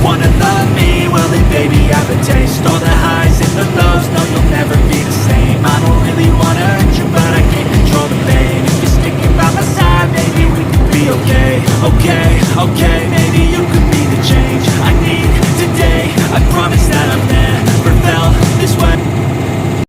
wanna love me? Well then baby I have a taste. All the highs and the lows, no you'll never be the same. I don't really wanna hurt you but I can't control the pain. If you're sticking by my side maybe we could be okay. Okay, okay.